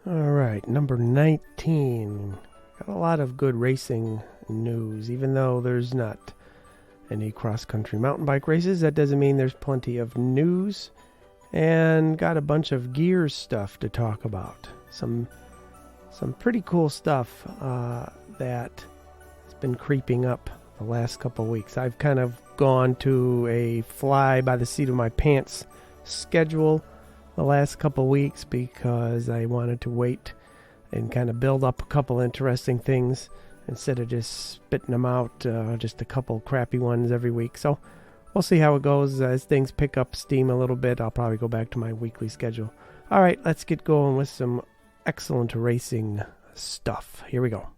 All right, number 19. Got a lot of good racing news. Even though there's not any cross-country mountain bike races, that doesn't mean there's plenty of news. And got a bunch of gears stuff to talk about. Some pretty cool stuff that has been creeping up the last couple of weeks. I've kind of gone to a fly by the seat of my pants schedule the last couple weeks because I wanted to wait and kind of build up a couple interesting things instead of just spitting them out, just a couple crappy ones every week. So we'll see how it goes. As things pick up steam a little bit, I'll probably go back to my weekly schedule. All right, let's get going with some excellent racing stuff. Here we go.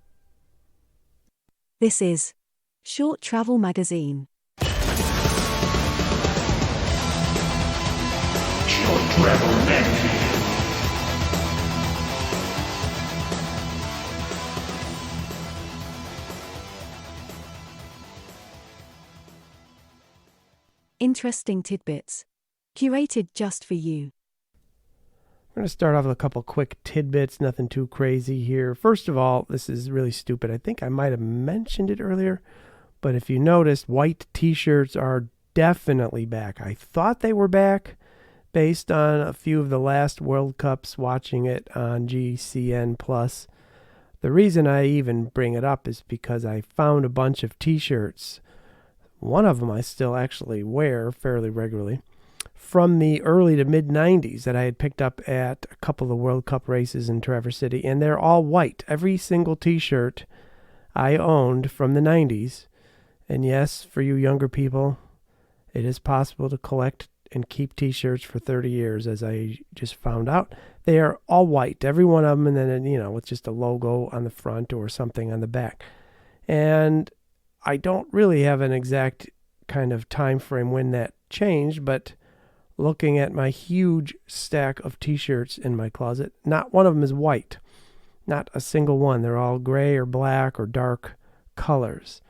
This is Short Travel Magazine. Short Travel Magazine. Interesting tidbits. Curated just for you. I'm going to start off with a couple quick tidbits, nothing too crazy here. First of all, this is really stupid. I think I might have mentioned it earlier, but if you noticed, white t-shirts are definitely back. I thought they were back based on a few of the last World Cups, watching it on GCN+. The reason I even bring it up is because I found a bunch of t-shirts. One of them I still actually wear fairly regularly, from the early to mid-90s that I had picked up at a couple of the World Cup races in Traverse City, and they're all white. Every single t-shirt I owned from the 90s. And yes, for you younger people, it is possible to collect and keep t-shirts for 30 years, as I just found out. They are all white, every one of them, and then, with just a logo on the front or something on the back. And I don't really have an exact kind of time frame when that changed, but looking at my huge stack of t-shirts in my closet, not one of them is white. Not a single one. They're all gray or black or dark colors.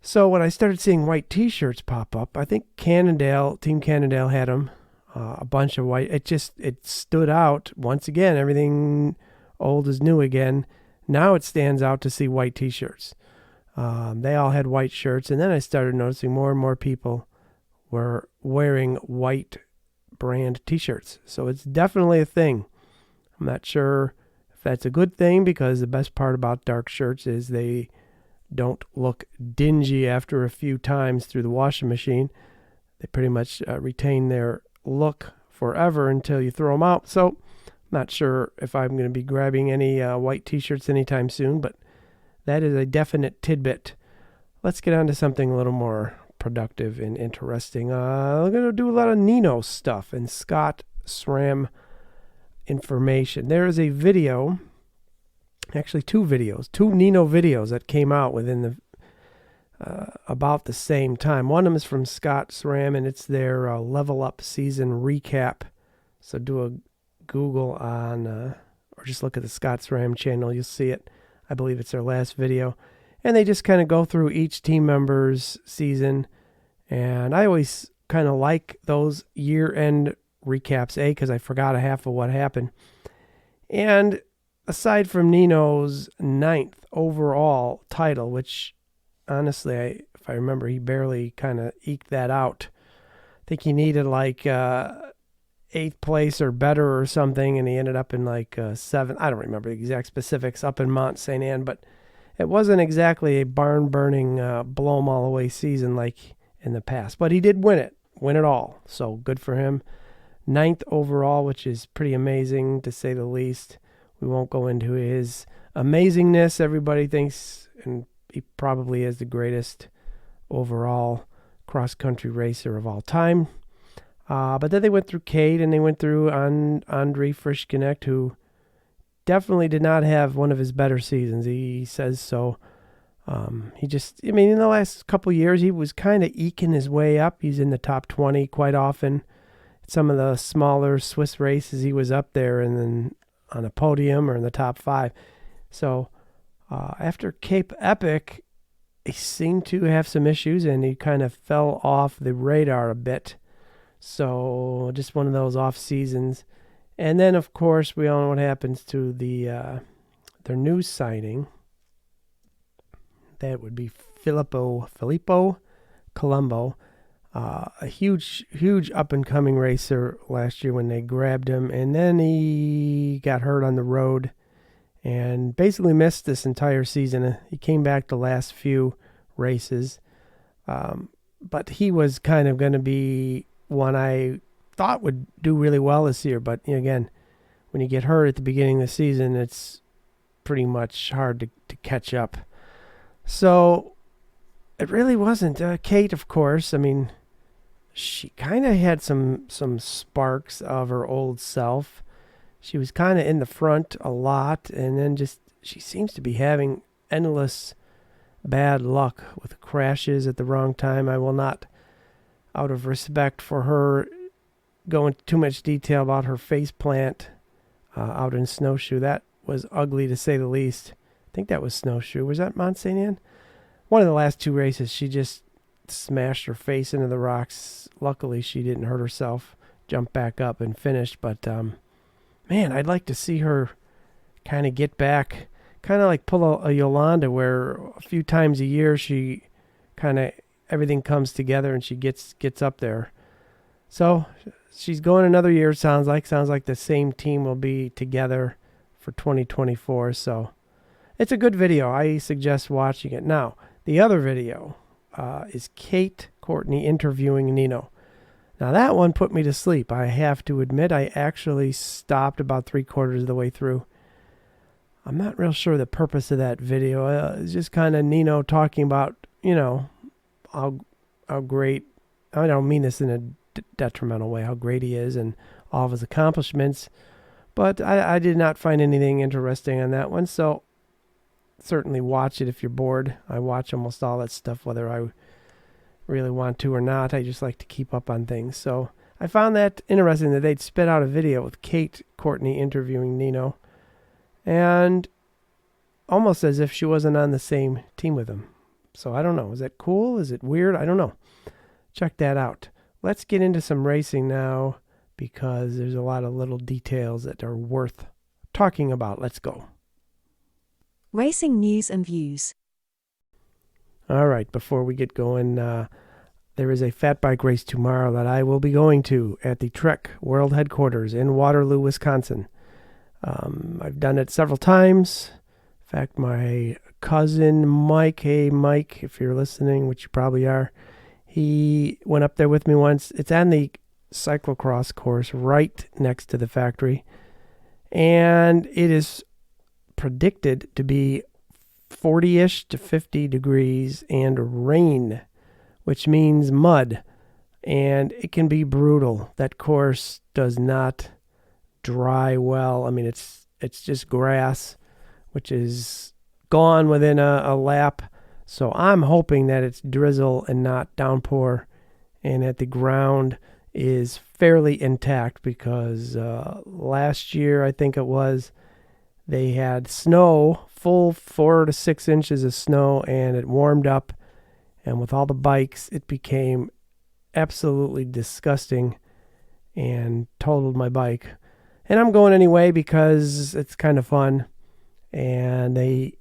So when I started seeing white t-shirts pop up, I think Team Cannondale had them, a bunch of white. It stood out. Once again, everything old is new again. Now it stands out to see white t-shirts. They all had white shirts, and then I started noticing more and more people were wearing white brand t-shirts. So it's definitely a thing. I'm not sure if that's a good thing, because the best part about dark shirts is they don't look dingy after a few times through the washing machine. They pretty much retain their look forever until you throw them out. So I'm not sure if I'm going to be grabbing any white t-shirts anytime soon, but that is a definite tidbit. Let's get on to something a little more productive and interesting. I'm going to do a lot of Nino stuff and Scott SRAM information. There is a video, actually two Nino videos that came out within the about the same time. One of them is from Scott SRAM, and it's their Level Up season recap. So do a Google on, or just look at the Scott SRAM channel. You'll see it. I believe it's their last video. And they just kind of go through each team member's season. And I always kind of like those year-end recaps, because I forgot half of what happened. And aside from Nino's 9th overall title, which honestly, if I remember, he barely kind of eked that out. I think he needed like 8th place or better or something, and he ended up in like 7th. I don't remember the exact specifics, up in Mont Saint Anne, but it wasn't exactly a barn-burning, blow-'em-all-away season like in the past. But he did win it all, so good for him. 9th overall, which is pretty amazing to say the least. We won't go into his amazingness. Everybody thinks, and he probably is the greatest overall cross-country racer of all time. But then they went through Cade, and they went through Andre Frischknecht, who definitely did not have one of his better seasons. He says so. In the last couple years, he was kind of eking his way up. He's in the top 20 quite often. Some of the smaller Swiss races, he was up there and then on a podium or in the top 5. So after Cape Epic, he seemed to have some issues, and he kind of fell off the radar a bit. So just one of those off seasons. And then, of course, we all know what happens to their new signing. That would be Filippo Colombo. A huge up-and-coming racer last year when they grabbed him. And then he got hurt on the road and basically missed this entire season. He came back the last few races. But he was kind of going to be one I thought would do really well this year. But again, when you get hurt at the beginning of the season, it's pretty much hard to catch up. So it really wasn't. Kate, of course, I mean, she kind of had some sparks of her old self. She was kind of in the front a lot, and then she seems to be having endless bad luck with crashes at the wrong time. I will not, out of respect for her, go into too much detail about her face plant out in Snowshoe. That was ugly to say the least. I think that was Snowshoe. Was that Mont Saint Anne? One of the last two races, she just smashed her face into the rocks. Luckily, she didn't hurt herself, jumped back up and finished. But, man, I'd like to see her kind of get back, kind of like pull a Yolanda, where a few times a year she kind of, everything comes together and she gets up there. So she's going another year, sounds like the same team will be together for 2024. So it's a good video. I suggest watching it. Now, the other video is Kate Courtney interviewing Nino. Now, that one put me to sleep. I have to admit, I actually stopped about 3/4 of the way through. I'm not real sure the purpose of that video. It's just kind of Nino talking about, how great, I don't mean this in a detrimental way, how great he is and all of his accomplishments. But I did not find anything interesting on that one. So certainly watch it if you're bored. I watch almost all that stuff, whether I really want to or not. I just like to keep up on things. So I found that interesting that they'd spit out a video with Kate Courtney interviewing Nino, and almost as if she wasn't on the same team with him. So I don't know. Is that cool? Is it weird? I don't know. Check that out. Let's get into some racing now, because there's a lot of little details that are worth talking about. Let's go. Racing news and views. All right, before we get going, there is a fat bike race tomorrow that I will be going to at the Trek World Headquarters in Waterloo, Wisconsin. I've done it several times. In fact, my cousin Mike, hey Mike, if you're listening, which you probably are, he went up there with me once. It's on the cyclocross course right next to the factory, and it is predicted to be 40-ish to 50 degrees and rain, which means mud, and it can be brutal. That course does not dry well. I mean, it's just grass, which is gone within a lap. So I'm hoping that it's drizzle and not downpour, and that the ground is fairly intact, because last year, I think it was, they had snow, full 4 to 6 inches of snow, and it warmed up. And with all the bikes, it became absolutely disgusting and totaled my bike. And I'm going anyway because it's kind of fun. And they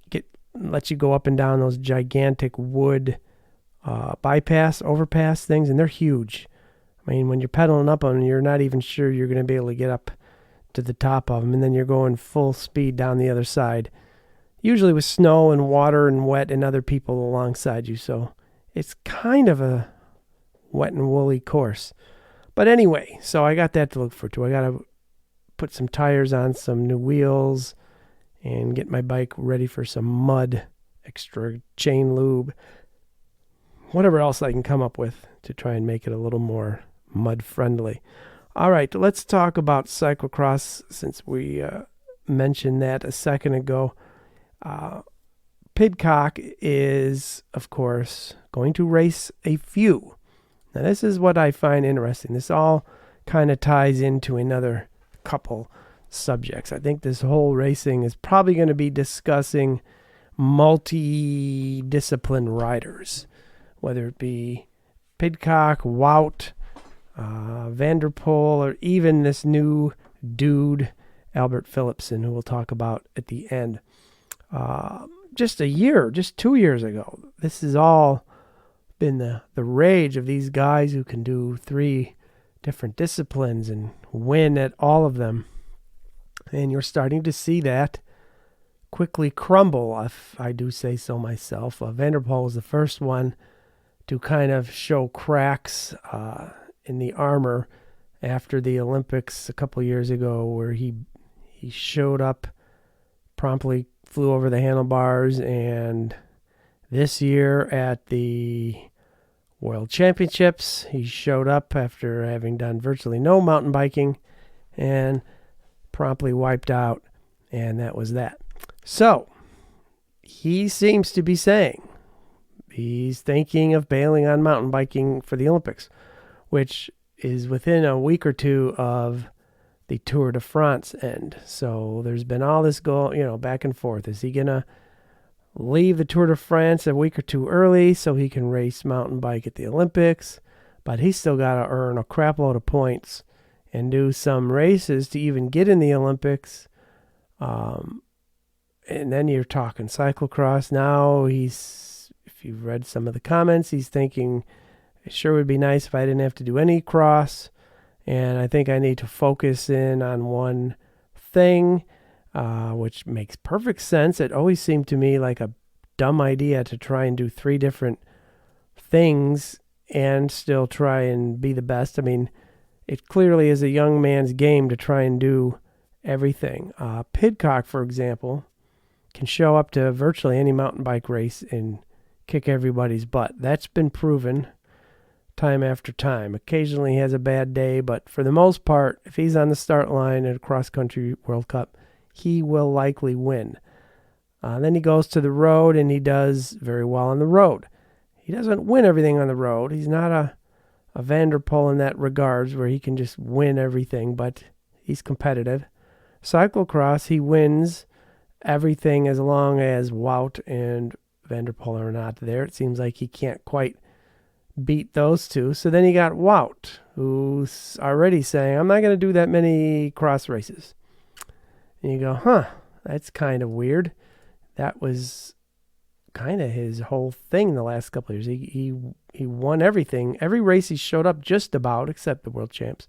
let you go up and down those gigantic wood overpass things, and they're huge. I mean, when you're pedaling up on them, you're not even sure you're going to be able to get up to the top of them, and then you're going full speed down the other side, usually with snow and water and wet and other people alongside you. So it's kind of a wet and woolly course. But anyway, so I got that to look forward to. I got to put some tires on, some new wheels, and get my bike ready for some mud, extra chain lube, whatever else I can come up with to try and make it a little more mud friendly. All right, let's talk about cyclocross, since we mentioned that a second ago. Pidcock is, of course, going to race a few. Now, this is what I find interesting. This all kind of ties into another couple subjects. I think this whole racing is probably going to be discussing multi-discipline riders, whether it be Pidcock, Wout, Vanderpool, or even this new dude, Albert Philipson, who we'll talk about at the end. Just 2 years ago, this has all been the rage of these guys who can do 3 different disciplines and win at all of them. And you're starting to see that quickly crumble, if I do say so myself. Van der Poel was the first one to kind of show cracks in the armor after the Olympics a couple years ago, where he showed up, promptly flew over the handlebars, and this year at the World Championships, he showed up after having done virtually no mountain biking and promptly wiped out, and that was that. So, he seems to be saying he's thinking of bailing on mountain biking for the Olympics, which is within a week or two of the Tour de France end. So there's been all this back and forth. Is he going to leave the Tour de France a week or two early so he can race mountain bike at the Olympics? But he's still got to earn a crap load of points and do some races to even get in the Olympics. And then you're talking cyclocross. Now if you've read some of the comments, he's thinking, it sure would be nice if I didn't have to do any cross. And I think I need to focus in on one thing, which makes perfect sense. It always seemed to me like a dumb idea to try and do 3 different things and still try and be the best. I mean, it clearly is a young man's game to try and do everything. Pidcock, for example, can show up to virtually any mountain bike race and kick everybody's butt. That's been proven time after time. Occasionally he has a bad day, but for the most part, if he's on the start line at a cross-country World Cup, he will likely win. Then he goes to the road, and he does very well on the road. He doesn't win everything on the road. He's not a Van der Poel in that regards, where he can just win everything, but he's competitive. Cyclocross, he wins everything as long as Wout and Van der Poel are not there. It seems like he can't quite beat those two. So then you got Wout, who's already saying, I'm not going to do that many cross races. And you go, that's kind of weird. That was kind of his whole thing the last couple of years. He won everything. Every race he showed up just about, except the World Champs.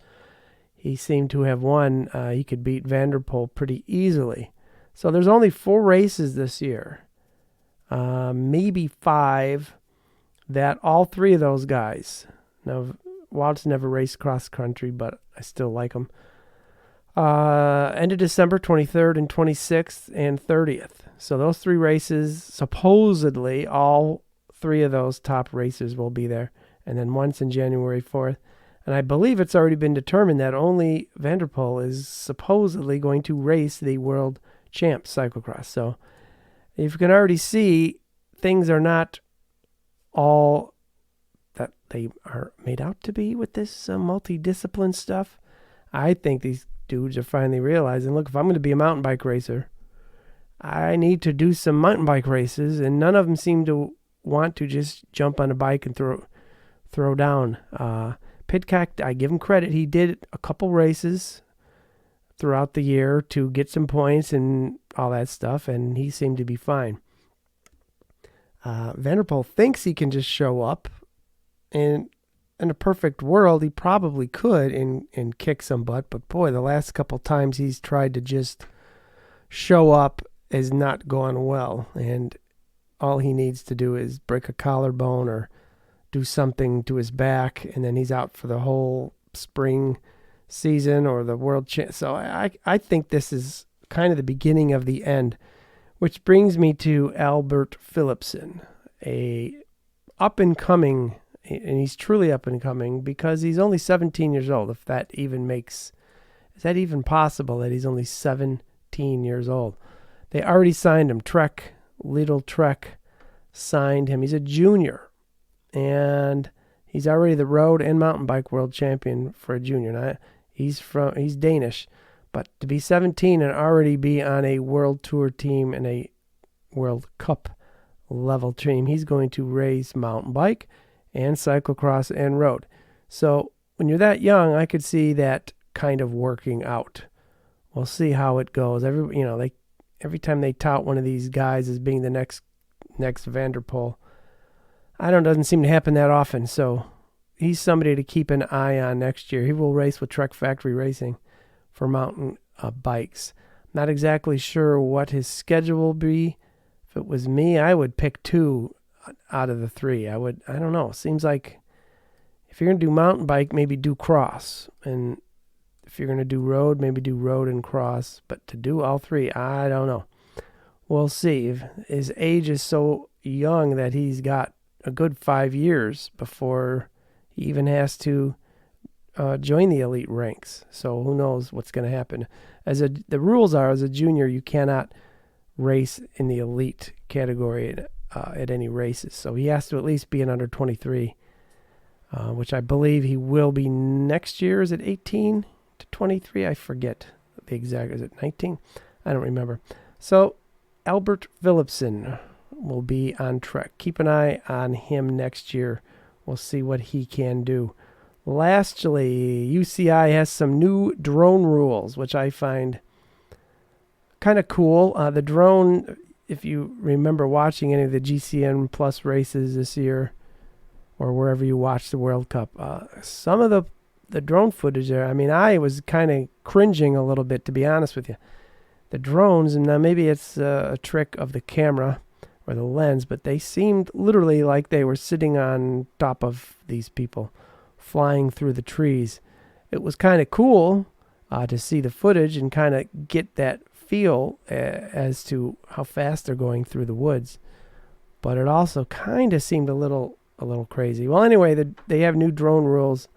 He seemed to have won. He could beat Van der Poel pretty easily. So there's only 4 races this year, maybe 5, that all 3 of those guys. Now, Wout's never raced cross country, but I still like him. End of December 23rd and 26th and 30th. So those 3 races, supposedly all 3 of those top racers will be there. And then once in January 4th. And I believe it's already been determined that only Van der Poel is supposedly going to race the World Champs cyclocross. So you can already see things are not all that they are made out to be with this multidiscipline stuff. I think these dudes are finally realizing, look, if I'm going to be a mountain bike racer, I need to do some mountain bike races, and none of them seem to want to just jump on a bike and throw down. Pidcock, I give him credit. He did a couple races throughout the year to get some points and all that stuff, and he seemed to be fine. Van der Poel thinks he can just show up, and in a perfect world, he probably could and kick some butt, but boy, the last couple times he's tried to just show up has not gone well, and all he needs to do is break a collarbone or do something to his back, and then he's out for the whole spring season or the World Champ. So I think this is kind of the beginning of the end, which brings me to Albert Philipson, a up-and-coming, and he's truly up-and-coming because he's only 17 years old. If that even is that even possible that he's only 17 years old? They already signed him. Little Trek signed him. He's a junior, and he's already the road and mountain bike world champion for a junior. Now, he's Danish, but to be 17 and already be on a world tour team and a World Cup level team, he's going to race mountain bike and cyclocross and road. So when you're that young, I could see that kind of working out. we'll see how it goes. Every time they tout one of these guys as being the next Vanderpool, doesn't seem to happen that often. So he's somebody to keep an eye on next year. He will race with Trek Factory Racing for mountain bikes. Not exactly sure what his schedule will be. If it was me, I would pick 2 out of the 3. I don't know. Seems like if you're going to do mountain bike, maybe do cross. And if you're going to do road, maybe do road and cross. But to do all 3, I don't know. We'll see. His age is so young that he's got a good 5 years before he even has to join the elite ranks. So who knows what's going to happen. The rules are, as a junior, you cannot race in the elite category at any races. So he has to at least be an under 23, which I believe he will be next year. Is it 18 to 23? I forget the exact. Is it 19? I don't remember. So Albert Philipson will be on Trek. Keep an eye on him next year. We'll see what he can do. Lastly, UCI has some new drone rules, which I find kind of cool. The drone, if you remember watching any of the GCN Plus races this year, or wherever you watch the World Cup, some of the drone footage there, I was kind of cringing a little bit, to be honest with you. The drones, and now maybe it's a trick of the camera or the lens, but they seemed literally like they were sitting on top of these people flying through the trees. It was kind of cool to see the footage and kind of get that feel as to how fast they're going through the woods. But it also kind of seemed a little crazy. Well, anyway, they have new drone rules.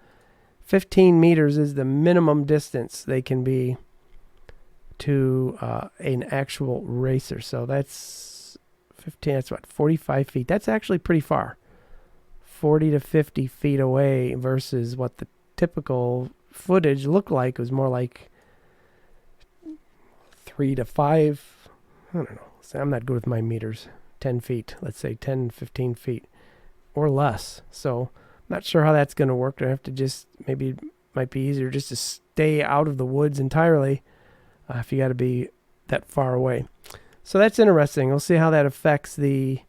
15 meters is the minimum distance they can be to an actual racer. So that's 15, that's what, 45 feet. That's actually pretty far. 40 to 50 feet away versus what the typical footage looked like. It was more like 3 to 5, I don't know. So I'm not good with my meters. 10 feet, let's say 10, 15 feet or less. So I'm not sure how that's going to work. I have to maybe it might be easier just to stay out of the woods entirely if you got to be that far away. So that's interesting. We'll see how that affects the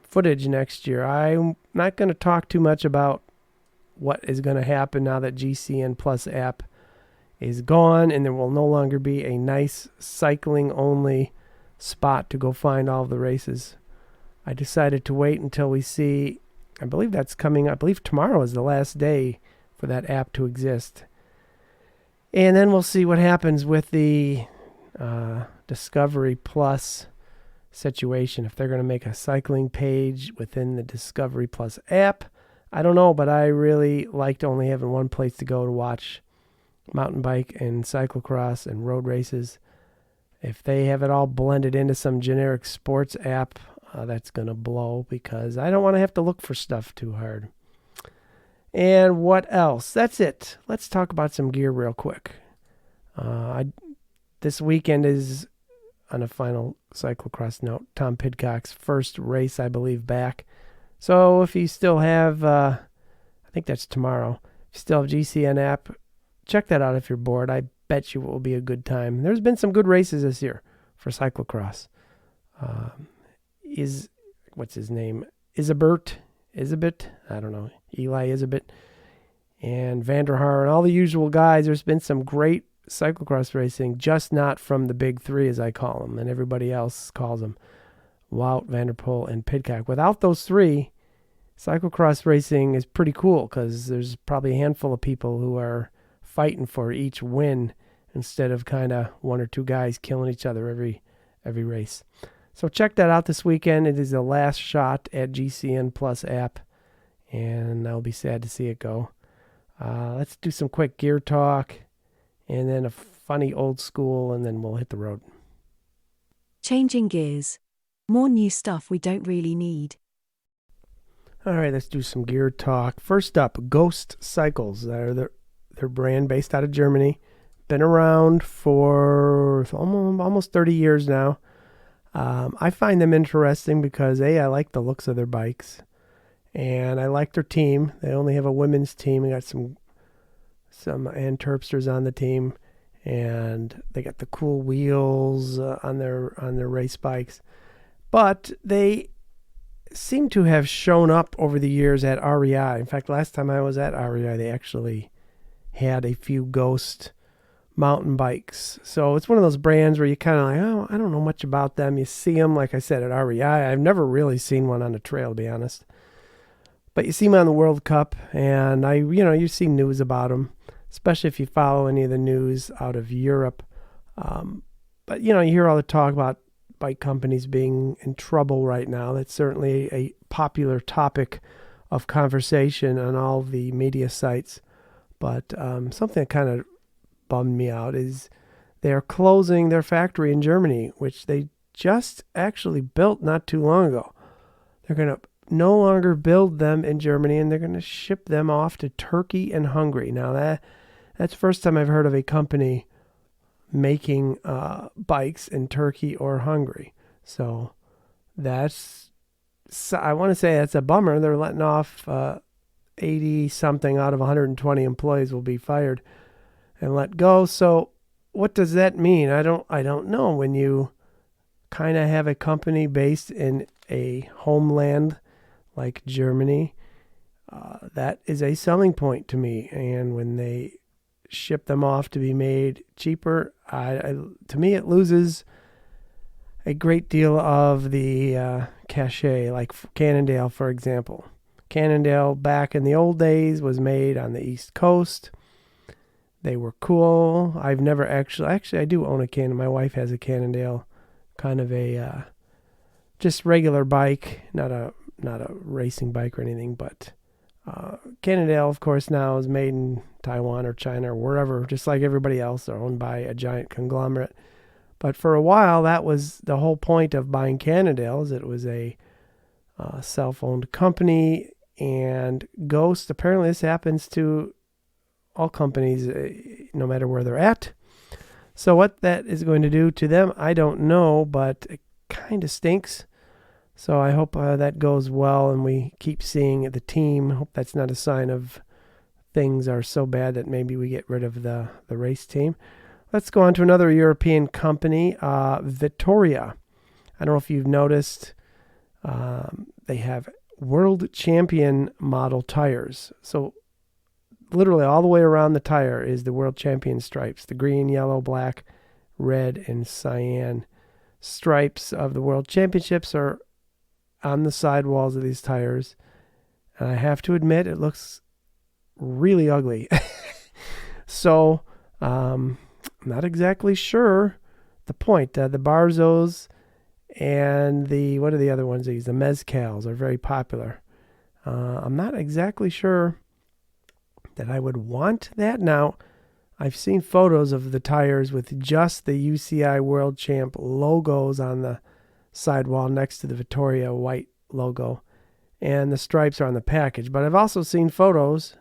footage next year. I'm not going to talk too much about what is going to happen now that GCN Plus app is gone and there will no longer be a nice cycling only spot to go find all the races. I decided to wait until we see, I believe that's coming, I believe tomorrow is the last day for that app to exist. And then we'll see what happens with the Discovery Plus situation. If they're going to make a cycling page within the Discovery Plus app, I don't know, but I really liked only having one place to go to watch mountain bike and cyclocross and road races. If they have it all blended into some generic sports app, that's going to blow because I don't want to have to look for stuff too hard. And what else? That's it. Let's talk about some gear real quick. This weekend is, on a final cyclocross note, Tom Pidcock's first race, I believe, back. So if you still have, I think that's tomorrow, if you still have GCN app, check that out if you're bored. I bet you it will be a good time. There's been some good races this year for cyclocross. What's his name? Isabet? I don't know. Eli Isabet and Vanderhaar and all the usual guys. There's been some great cyclocross racing, just not from the big three, as I call them, and everybody else calls them, Wout, Vanderpool, and Pidcock. Without those three, cyclocross racing is pretty cool because there's probably a handful of people who are fighting for each win instead of kind of one or two guys killing each other every race. So check that out this weekend. It is the last shot at GCN Plus app, and I'll be sad to see it go. Let's do some quick gear talk, and then a funny old school, and then we'll hit the road. Changing gears. More new stuff we don't really need. All right, let's do some gear talk. First up, Ghost Cycles. They're their brand based out of Germany. Been around for almost 30 years now. I find them interesting because, I like the looks of their bikes, and I like their team. They only have a women's team. We got some Antwerpsters on the team, and they got the cool wheels on their race bikes. But they seem to have shown up over the years at REI. In fact, last time I was at REI, they actually had a few Ghost mountain bikes. So it's one of those brands where you kind of like, oh, I don't know much about them. You see them, like I said, at REI. I've never really seen one on the trail, to be honest. But you see them on the World Cup, and you see news about them, especially if you follow any of the news out of Europe. But you hear all the talk about bike companies being in trouble right now. That's certainly a popular topic of conversation on all the media sites. But something that kind of bummed me out is they're closing their factory in Germany, which they just actually built not too long ago. They're going to no longer build them in Germany, and they're going to ship them off to Turkey and Hungary. Now that's the first time I've heard of a company making bikes in Turkey or Hungary. So I want to say that's a bummer. They're letting off 80 something out of 120 employees will be fired and let go. So what does that mean? I don't know. When you kind of have a company based in a homeland like Germany, that is a selling point to me. And when they ship them off to be made cheaper, to me it loses a great deal of the cachet. Like Cannondale, for example. Cannondale back in the old days was made on the East Coast. They were cool. I've never actually I do own a Cannondale. My wife has a Cannondale, kind of a just regular bike, not a racing bike or anything. But Cannondale, of course, now is made in Taiwan or China or wherever, just like everybody else. They're owned by a giant conglomerate. But for a while, that was the whole point of buying Cannondale, is it was a self-owned company. And Ghost, apparently this happens to all companies, no matter where they're at. So what that is going to do to them, I don't know, but it kind of stinks. So I hope that goes well and we keep seeing the team. I hope that's not a sign of things are so bad that maybe we get rid of the race team. Let's go on to another European company, Vittoria. I don't know if you've noticed, they have world champion model tires. So literally all the way around the tire is the world champion stripes. The green, yellow, black, red, and cyan stripes of the world championships are on the sidewalls of these tires. And I have to admit, it looks really ugly. So, I'm not exactly sure the point. The Barzos and what are the other ones they use? The Mezcals are very popular. I'm not exactly sure that I would want that. Now, I've seen photos of the tires with just the UCI World Champ logos on the sidewall next to the Vittoria white logo, and the stripes are on the package. But I've also seen photos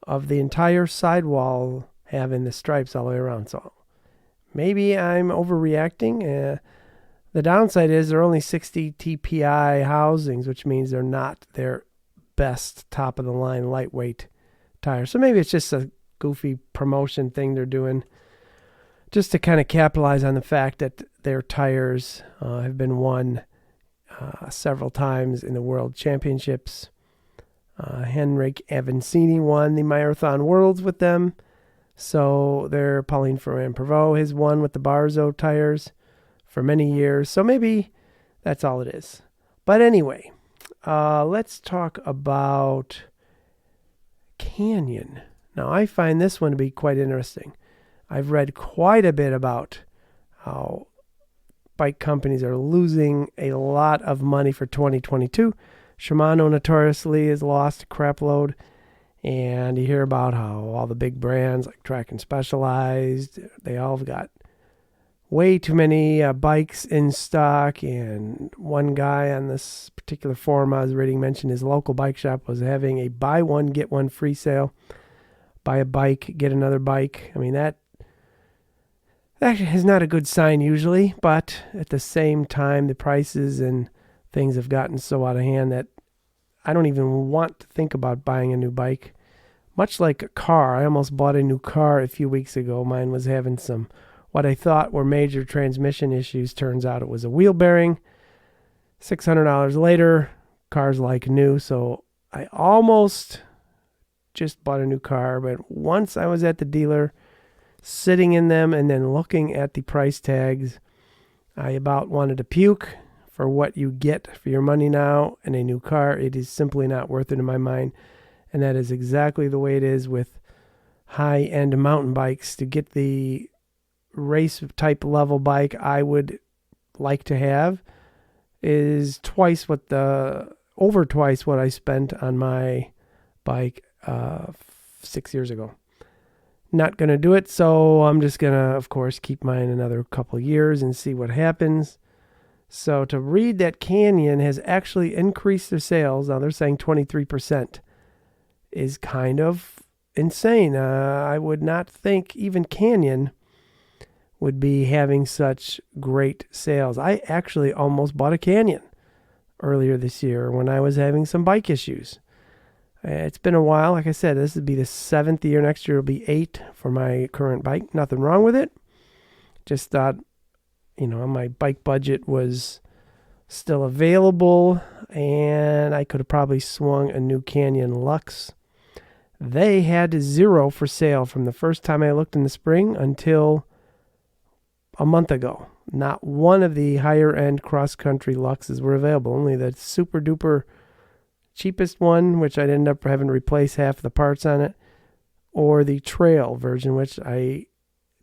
of the entire sidewall having the stripes all the way around. So maybe I'm overreacting. The downside is they're only 60 TPI housings, which means they're not their best top of the line lightweight tires. So maybe it's just a goofy promotion thing they're doing just to kind of capitalize on the fact that their tires have been won several times in the World Championships. Henrik Avancini won the Marathon Worlds with them. So Pauline Ferrand-Prévot has won with the Barzo tires for many years. So maybe that's all it is. But anyway, let's talk about Canyon. Now, I find this one to be quite interesting. I've read quite a bit about how bike companies are losing a lot of money for 2022. Shimano notoriously has lost a crap load. And you hear about how all the big brands like Trek and Specialized, they all have got way too many bikes in stock. And one guy on this particular forum I was reading mentioned his local bike shop was having a buy one, get one free sale. Buy a bike, get another bike. I mean, that is not a good sign usually, but at the same time, the prices and things have gotten so out of hand that I don't even want to think about buying a new bike, much like a car. I almost bought a new car a few weeks ago. Mine was having some, what I thought were major transmission issues. Turns out it was a wheel bearing. $600 later, car's like new. So I almost just bought a new car. But once I was at the dealer, sitting in them and then looking at the price tags, I about wanted to puke. For what you get for your money now in a new car, it is simply not worth it in my mind. And that is exactly the way it is with high-end mountain bikes. To get the race-type level bike I would like to have is over twice what I spent on my bike 6 years ago. Not going to do it, so I'm just going to, of course, keep mine another couple years and see what happens. So to read that Canyon has actually increased their sales, now they're saying 23%, is kind of insane. I would not think even Canyon would be having such great sales. I actually almost bought a Canyon earlier this year when I was having some bike issues. It's been a while. Like I said, this would be the 7th year. Next year will be 8 for my current bike. Nothing wrong with it. Just thought, my bike budget was still available, and I could have probably swung a new Canyon Lux. They had 0 for sale from the first time I looked in the spring until a month ago. Not one of the higher-end cross-country Luxes were available. Only the super-duper cheapest one, which I'd end up having to replace half the parts on it, or the Trail version, which I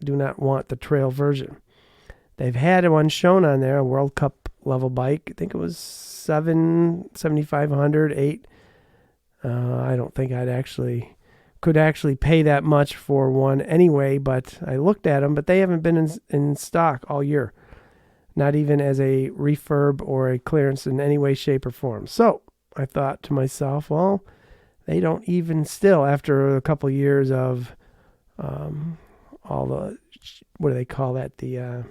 do not want the Trail version. They've had one shown on there, a World Cup level bike. I think it was $7,500, $8. I don't think could actually pay that much for one anyway, but I looked at them, but they haven't been in stock all year. Not even as a refurb or a clearance in any way, shape, or form. So I thought to myself, well, they don't even still, after a couple of years of all the, what do they call that? The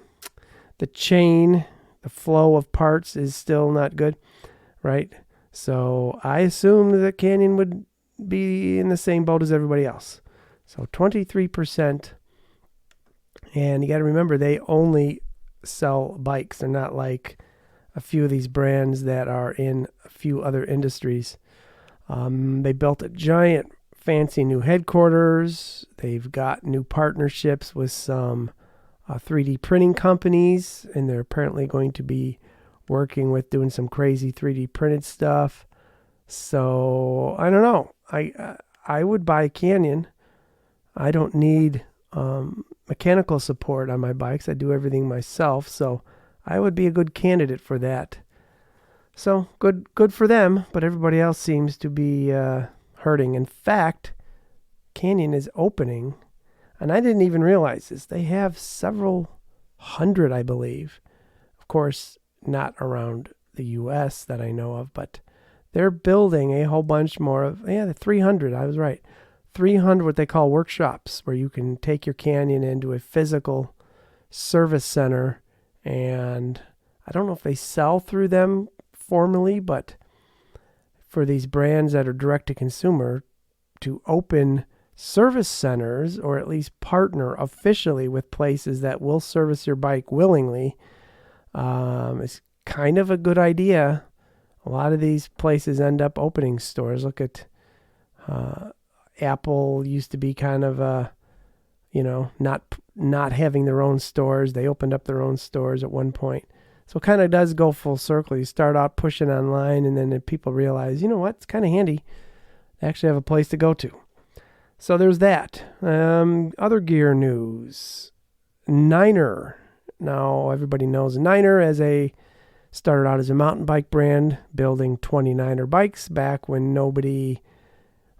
chain, the flow of parts is still not good, right? So I assumed that Canyon would be in the same boat as everybody else. So 23%. And you got to remember, they only sell bikes. They're not like a few of these brands that are in a few other industries. They built a giant, fancy new headquarters. They've got new partnerships with some 3D printing companies, and they're apparently going to be working with doing some crazy 3D printed stuff. So I don't know. I would buy a Canyon. I don't need mechanical support on my bikes. I do everything myself, so I would be a good candidate for that. So good for them, but everybody else seems to be hurting. In fact, Canyon is opening, and I didn't even realize this. They have several hundred, I believe. Of course, not around the U.S. that I know of, but they're building a whole bunch more of, the 300, I was right. 300 what they call workshops, where you can take your Canyon into a physical service center, and I don't know if they sell through them formally, but for these brands that are direct to consumer, to open service centers, or at least partner officially with places that will service your bike willingly, is kind of a good idea. A lot of these places end up opening stores. Look at Apple used to be kind of not having their own stores. They opened up their own stores at one point. So it kind of does go full circle. You start out pushing online, and then people realize, you know what, it's kind of handy. They actually have a place to go to. So there's that. Other gear news. Niner. Now everybody knows Niner started out as a mountain bike brand, building 29er bikes back when nobody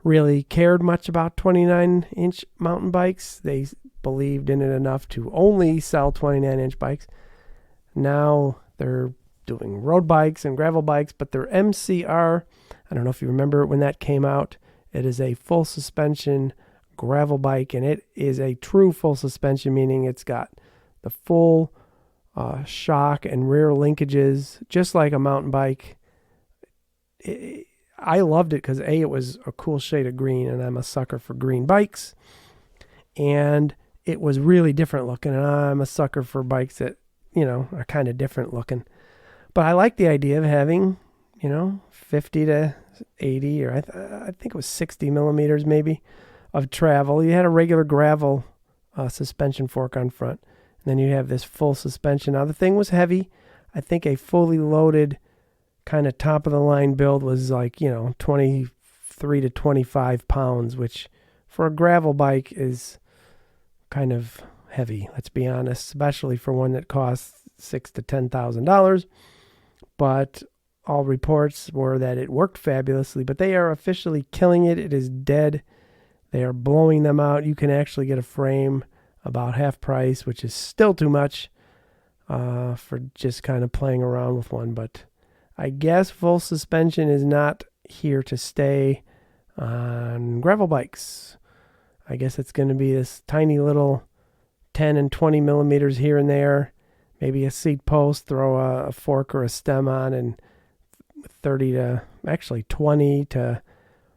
really cared much about 29-inch mountain bikes. They believed in it enough to only sell 29-inch bikes. Now they're doing road bikes and gravel bikes, but their MCR, I don't know if you remember when that came out, it is a full suspension gravel bike, and it is a true full suspension, meaning it's got the full shock and rear linkages, just like a mountain bike. I loved it because it was a cool shade of green, and I'm a sucker for green bikes. And it was really different looking, and I'm a sucker for bikes that, are kind of different looking. But I like the idea of having, 50 to 80, or I think it was 60 millimeters maybe, of travel. You had a regular gravel suspension fork on front, and then you have this full suspension. Now, the thing was heavy. I think a fully loaded kind of top-of-the-line build was like, 23 to 25 pounds, which for a gravel bike is kind of heavy, let's be honest, especially for one that costs $6,000 to $10,000. But all reports were that it worked fabulously, but they are officially killing it. It is dead. They are blowing them out. You can actually get a frame about half price, which is still too much for just kind of playing around with one. But I guess full suspension is not here to stay on gravel bikes. I guess it's going to be this tiny little 10 and 20 millimeters here and there, maybe a seat post, throw a fork or a stem on, and 20 to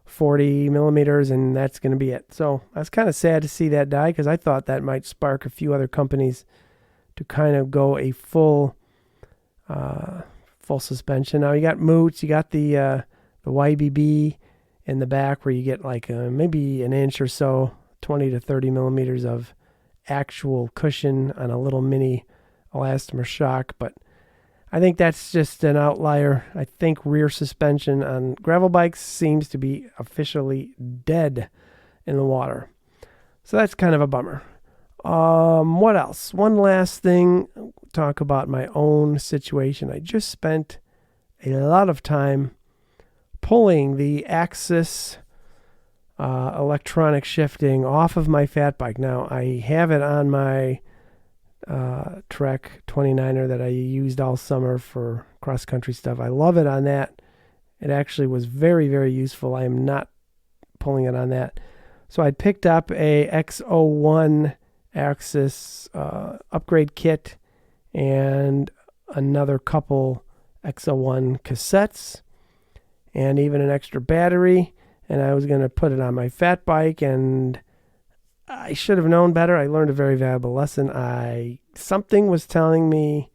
40 millimeters, and that's going to be it. So I was kind of sad to see that die, because I thought that might spark a few other companies to kind of go a full suspension. Now you got Moots, you got the YBB in the back, where you get like maybe an inch or so, 20 to 30 millimeters of actual cushion on a little mini elastomer shock. But I think that's just an outlier. I think rear suspension on gravel bikes seems to be officially dead in the water. So that's kind of a bummer. What else? One last thing, talk about my own situation. I just spent a lot of time pulling the Axis electronic shifting off of my fat bike. Now, I have it on my Trek 29er that I used all summer for cross-country stuff. I love it on that. It actually was very, very useful. I am not pulling it on that. So I picked up a X01 Axis upgrade kit and another couple X01 cassettes and even an extra battery, and I was going to put it on my fat bike, and I should have known better. I learned a very valuable lesson. Something was telling me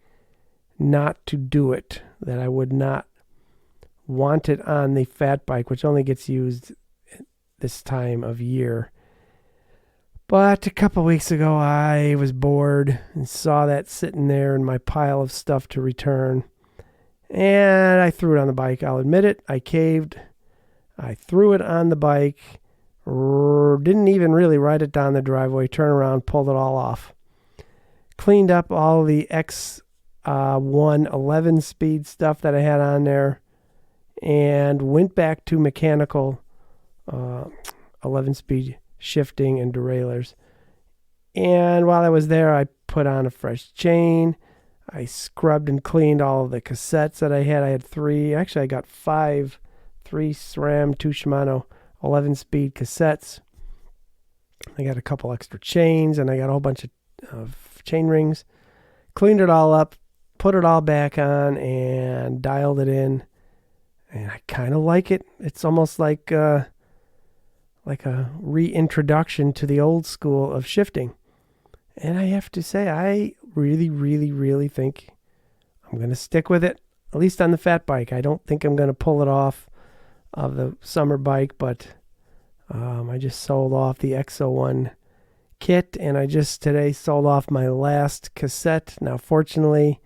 not to do it, that I would not want it on the fat bike, which only gets used this time of year. But a couple weeks ago, I was bored and saw that sitting there in my pile of stuff to return, and I threw it on the bike. I'll admit it, I caved. I threw it on the bike, didn't even really ride it down the driveway, turn around, pulled it all off. Cleaned up all the X1 11-speed stuff that I had on there, and went back to mechanical 11-speed shifting and derailleurs. And while I was there, I put on a fresh chain. I scrubbed and cleaned all of the cassettes that I had. I had three. Actually, I got 5, 3 SRAM, 2 Shimano 11-speed cassettes. I got a couple extra chains, and I got a whole bunch of chain rings. Cleaned it all up, put it all back on, and dialed it in. And I kind of like it. It's almost like a reintroduction to the old school of shifting. And I have to say, I really, really, really think I'm going to stick with it, at least on the fat bike. I don't think I'm going to pull it off of the summer bike, but I just sold off the X01 kit, and I just today sold off my last cassette. Now, fortunately,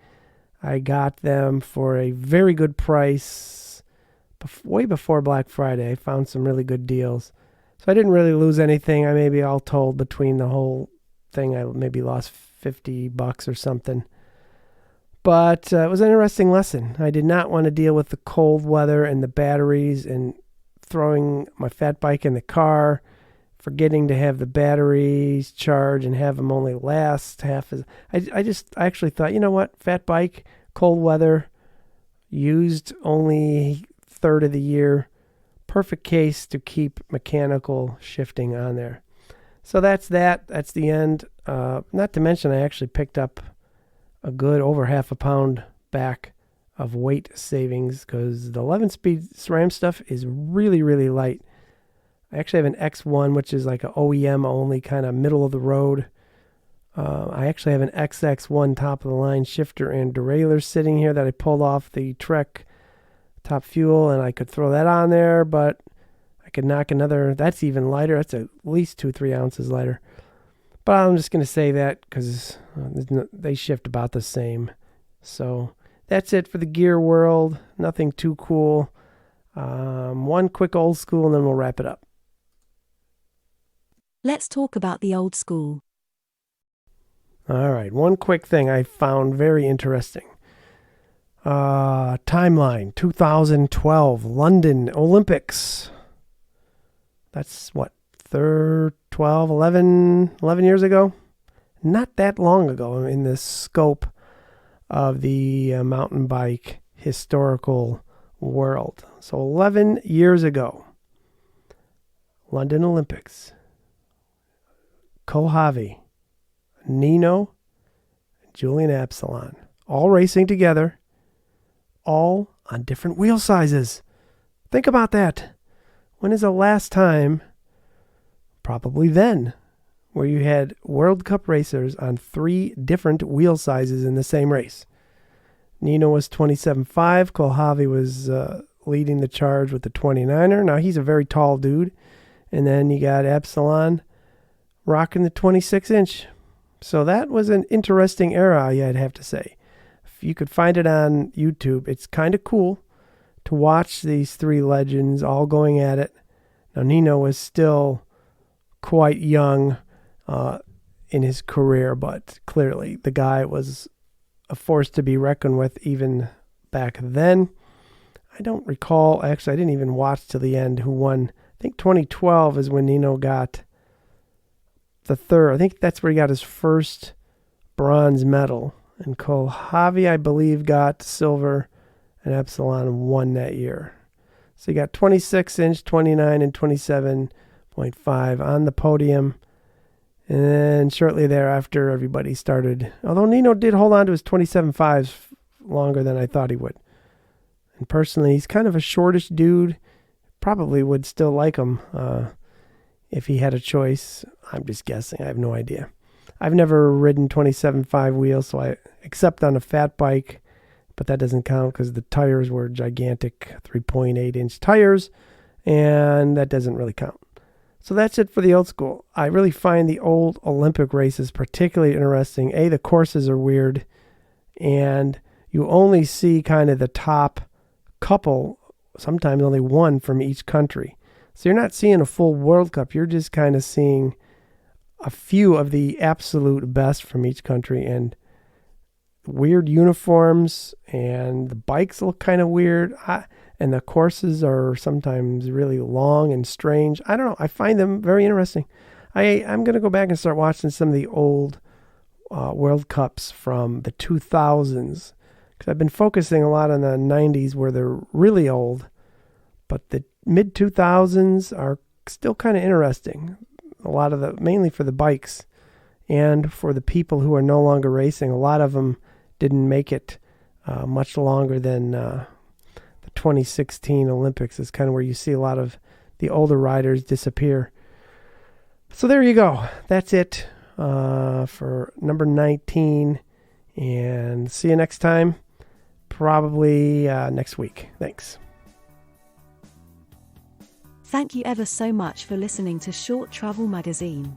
I got them for a very good price way before Black Friday. I found some really good deals. So I didn't really lose anything. I maybe all told between the whole thing, I maybe lost $50 or something. But it was an interesting lesson. I did not want to deal with the cold weather and the batteries and throwing my fat bike in the car, forgetting to have the batteries charge and have them only last half as... I actually thought, you know what, fat bike, cold weather, used only third of the year, perfect case to keep mechanical shifting on there. So that's that. That's the end. Not to mention, I actually picked up a good over half a pound back of weight savings because the 11-speed SRAM stuff is really, really light. I actually have an X1, which is like an OEM only kind of middle of the road. I actually have an XX1 top of the line shifter and derailleur sitting here that I pulled off the Trek Top Fuel, and I could throw that on there, but I could knock another, that's even lighter. That's at least 2-3 ounces lighter. But I'm just going to say that because they shift about the same. So that's it for the gear world. Nothing too cool. One quick old school and then we'll wrap it up. Let's talk about the old school. All right, one quick thing I found very interesting. Timeline, 2012, London Olympics. That's what, 11 years ago? Not that long ago in the scope of the mountain bike historical world. So 11 years ago, London Olympics. Kohavi, Nino, Julian Absalon, all racing together, all on different wheel sizes. Think about that. When is the last time, probably then, where you had World Cup racers on 3 different wheel sizes in the same race? Nino was 27.5. Kohavi was leading the charge with the 29er. Now, he's a very tall dude. And then you got Absalon rocking the 26-inch. So that was an interesting era, I'd have to say. If you could find it on YouTube, it's kind of cool to watch these 3 legends all going at it. Now, Nino was still quite young in his career, but clearly the guy was a force to be reckoned with even back then. I don't recall, actually, I didn't even watch till the end who won. I think 2012 is when Nino got the 3rd. I think that's where he got his first bronze medal. And Kohavi, I believe, got silver, and Absalon won that year. So you got 26-inch, 29, and 27.5 on the podium. And then shortly thereafter, everybody started. Although Nino did hold on to his 27.5s longer than I thought he would. And personally, he's kind of a shortish dude. Probably would still like him if he had a choice. I'm just guessing. I have no idea. I've never ridden 27.5 wheels, so except on a fat bike, but that doesn't count because the tires were gigantic 3.8-inch tires, and that doesn't really count. So that's it for the old school. I really find the old Olympic races particularly interesting. The courses are weird, and you only see kind of the top couple, sometimes only one from each country. So you're not seeing a full World Cup. You're just kind of seeing a few of the absolute best from each country, and weird uniforms, and the bikes look kind of weird. And the courses are sometimes really long and strange. I don't know. I find them very interesting. I'm going to go back and start watching some of the old World Cups from the 2000s, because I've been focusing a lot on the 90s where they're really old, but the mid-2000s are still kind of interesting. A lot of mainly for the bikes and for the people who are no longer racing. A lot of them didn't make it much longer than the 2016 Olympics is kind of where you see a lot of the older riders disappear. So there you go. That's it for number 19. And see you next time. Probably next week. Thanks. Thank you ever so much for listening to Short Travel Magazine.